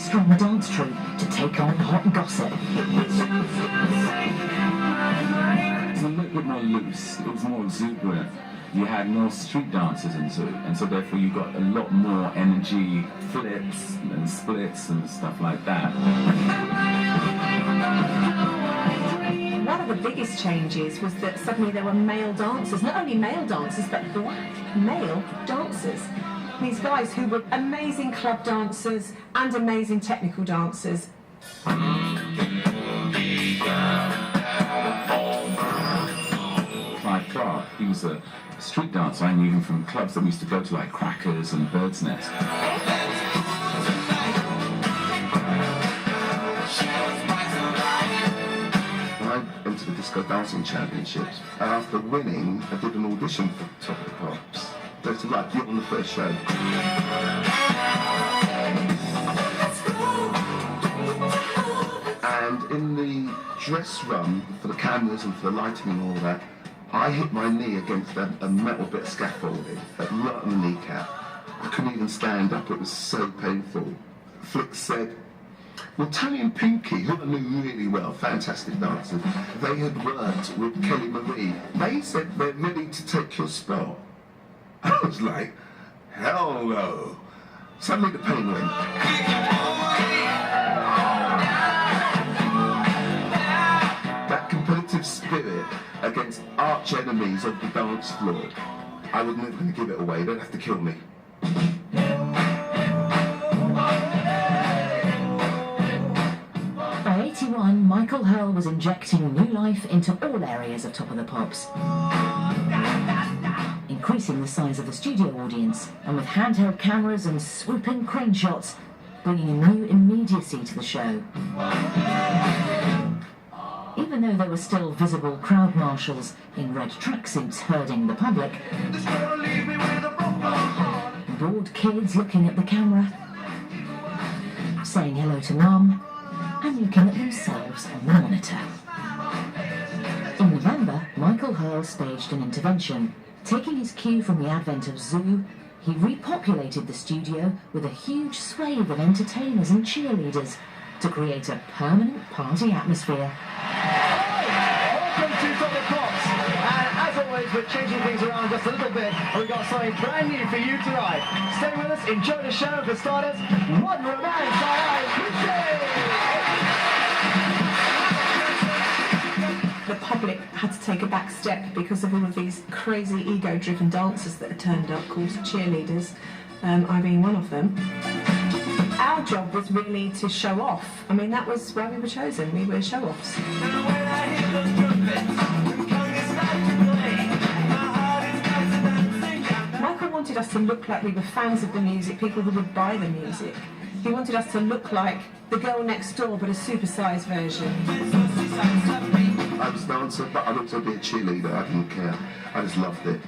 high-strung dance troupe to take on hot gossip. It's a little bit more loose, it was more exuberant. You had more street dancers into it, and so therefore you got a lot more energy, flips and splits and stuff like that. One of the biggest changes was that suddenly there were male dancers, not only male dancers, but black male dancers. These guys who were amazing club dancers and amazing technical dancers. CLIVE, he was a street dancer. I knew him from clubs that we used to go to, like Crackers and Bird's Nest. I entered the Disco Dancing Championships, and after winning, I did an audition for Top of the Pops. They said, right, you're on the first show. And in the dress run for the cameras and for the lighting and all that, I hit my knee against a metal bit of scaffolding, right on the kneecap. I couldn't even stand up, it was so painful. Flick said, well, Tony and Pinky, who I knew really well, fantastic dancers, they had worked with Kelly Marie. They said they're ready to take your spot. I was like, hell no. Suddenly the pain went. That competitive spirit against arch enemies of the dance floor, I was never going to give it away. They'd have to kill me. By 81, Michael HURL was injecting new life into all areas of Top of the Pops, increasing the size of the studio audience, and with handheld cameras and swooping crane shots, bringing a new immediacy to the show. Even though there were still visible crowd marshals in red tracksuits herding the public, bored kids looking at the camera, saying hello to mum, and looking at themselves on the monitor. In November, Michael HURL staged an intervention. Taking his cue from the advent of Zoo, he repopulated the studio with a huge swathe of entertainers and cheerleaders to create a permanent party atmosphere. Welcome to Top of the Pops, and as always we're changing things around just a little bit, and we've got something brand new for you tonight. Stay with us, enjoy the show. For starters, One Romance by The public had to take a back step because of all of these crazy ego-driven dancers that had turned up, called cheerleaders, I being one of them. Our job was really to show off. I mean, that was why we were chosen. We were show-offs. Michael wanted us to look like we were fans of the music, people who would buy the music. He wanted us to look like the girl next door, but a supersized version. I was a dancer, but I'd also be a cheerleader. I didn't care. I just loved it.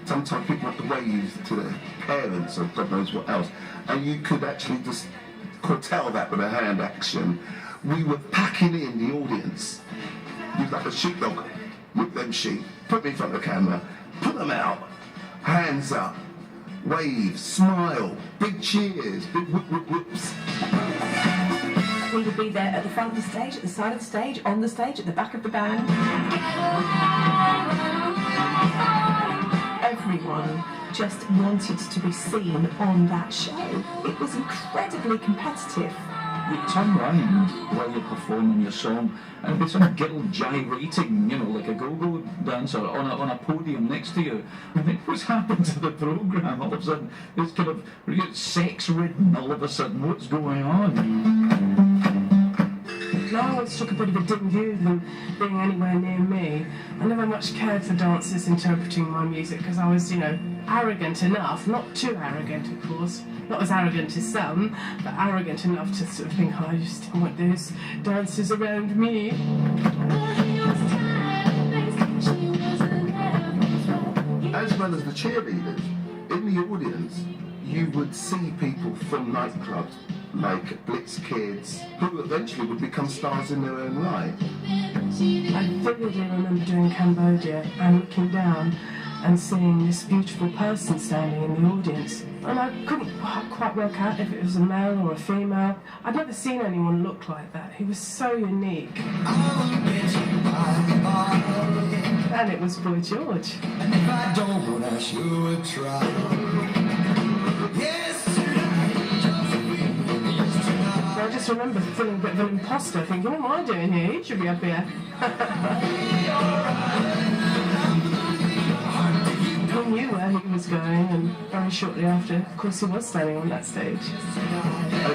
Sometimes people have to wave to their parents or God knows what else, and you could actually just tell that with a hand action. We were packing in the audience. It was like a sheepdog with them sheep. Put me in front of the camera, put them out, hands up, wave, smile, big cheers, big whoops. We would be there at the front of the stage, at the side of the stage, on the stage, at the back of the band. Everyone just wanted to be seen on that show. It was incredibly competitive. You turn round while you're performing your song and it'd be some girl gyrating, you know, like a go-go dancer on a podium next to you. I think what's happened to the programme? All of a sudden, it's kind of sex-ridden all of a sudden. What's going on? I always took a bit of a dim view of them being anywhere near me. I never much cared for dancers interpreting my music because I was, arrogant enough, not too arrogant of course, not as arrogant as some, but arrogant enough to sort of think, oh, I just don't want those dancers around me. As well as the cheerleaders, in the audience, you would see people from nightclubs, like Blitz Kids, who eventually would become stars in their own right. I vividly remember doing Cambodia and looking down and seeing this beautiful person standing in the audience. And I couldn't quite work out if it was a male or a female. I'd never seen anyone look like that. He was so unique. And it was Boy George. And if I don't, I sure would try. Yes, I just remember feeling a bit of an imposter, thinking, what am I doing here? He should be up here. We knew where he was going, and very shortly after, of course, he was standing on that stage.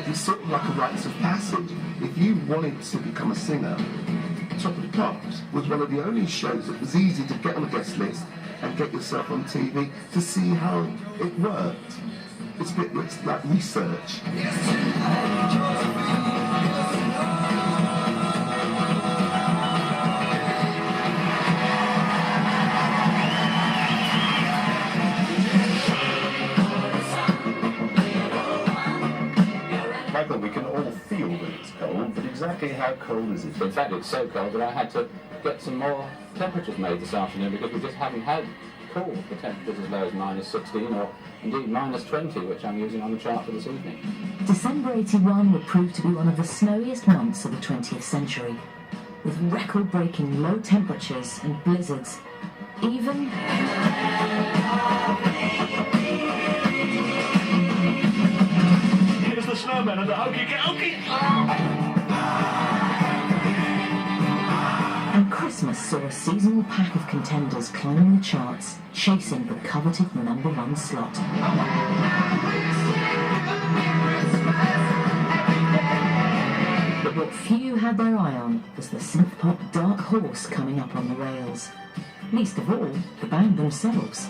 It's sort of like a rites of passage. If you wanted to become a singer, Top of the Pops was one of the only shows that was easy to get on a guest list and get yourself on TV to see how it worked. It's a bit like research. Michael, we can all feel that it's cold, but exactly how cold is it? In fact, it's so cold that I had to get some more temperatures made this afternoon because we just haven't had cool for temperatures as low as -16 or indeed -20, which I'm using on the chart for this evening. December 81 would prove to be one of the snowiest months of the 20th century, with record-breaking low temperatures and blizzards. Even Here's the snowman and the hokey cokey! and Christmas saw a seasonal pack of contenders climbing the charts, chasing the coveted #1 slot. But what few had their eye on was the synth-pop dark horse coming up on the rails. Least of all, the band themselves.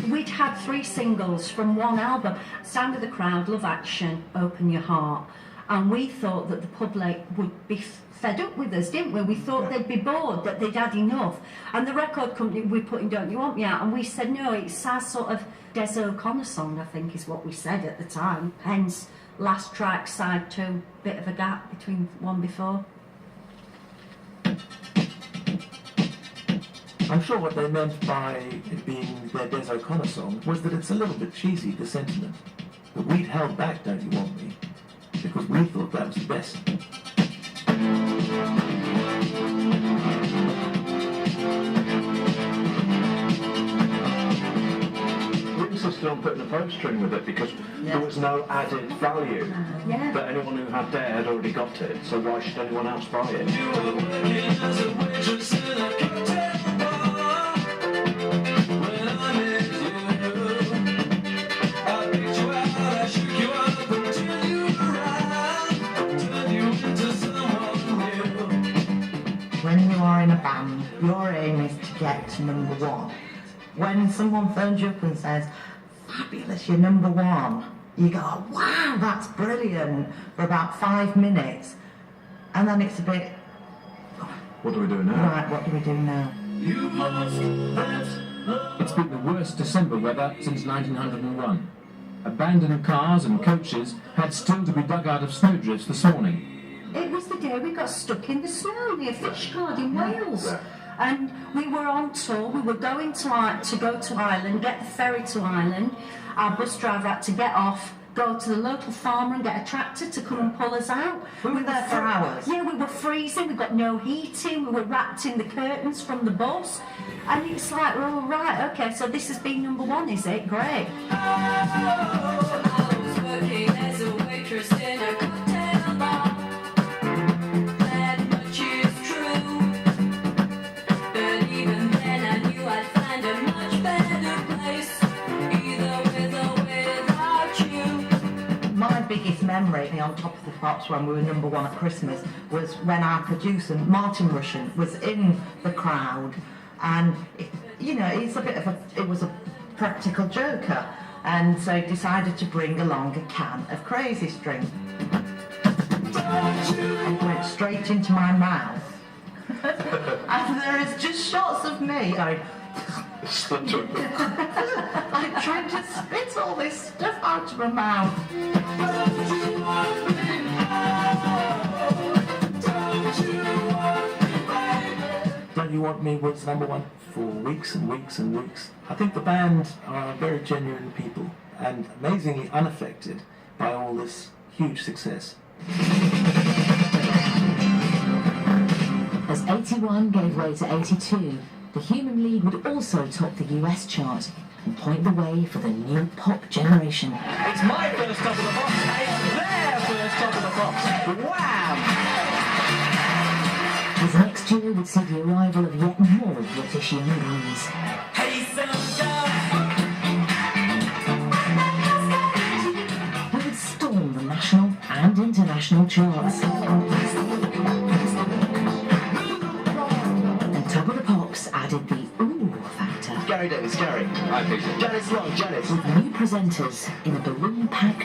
We'd had 3 singles from one album, Sound of the Crowd, Love Action, Open Your Heart, and we thought that the public would be fed up with us, didn't we? We thought they'd be bored, that they'd had enough. And the record company were putting Don't You Want Me out, and we said, no, it's our sort of Des O'Connor song, I think is what we said at the time. Hence, last track, side 2, bit of a gap between one before. I'm sure what they meant by it being their Des O'Connor song was that it's a little bit cheesy, the sentiment. But we'd held back Don't You Want Me because we thought that was the best. We insisted on putting a poster in with it because there was no added value. Yeah. But anyone who had Dare had already got it, so why should anyone else buy it? When you are in a band, your aim is to get to #1. When someone phones you up and says, fabulous, you're #1, you go, wow, that's brilliant, for about 5 minutes. And then it's a bit, What do we do now? right, what do we do now? It's been the worst December weather since 1901. Abandoned cars and coaches had still to be dug out of snowdrifts this morning. It was the day we got stuck in the snow near Fishguard in Wales. And we were on tour, we were going to go to Ireland, get the ferry to Ireland. Our bus driver had to get off, go to the local farmer and get a tractor to come and pull us out. We were there for hours. Yeah, we were freezing, we got no heating, we were wrapped in the curtains from the bus. And it's like, oh, right, okay, so this has been #1, is it? Great. I was working as a waitress in a cocktail bar. That much is true. But even then I knew I'd find a much better place, either with or without you. My biggest memory on Top of the Pops when we were #1 at Christmas was when our producer, Martin Rushen, was in the crowd, and it was a practical joker, and so he decided to bring along a can of Crazy String. It went straight into my mouth. And there is just shots of me going, I'm trying to spit all this stuff out of my mouth. Don't Don't You Want Me was #1 for weeks and weeks and weeks. I think the band are very genuine people and amazingly unaffected by all this huge success. As 81 gave way to 82, the Human League would also top the US chart and point the way for the new pop generation. It's my first top of the box, and it's their first top of the box. Wham! His next year would see the arrival of yet more British young guns. Hey, Who would storm the national and international charts. And Top of the Pops added the ooh factor. Gary Davis, Gary. Hi, Peter. Janice Long, Janice. With new presenters in a balloon-packed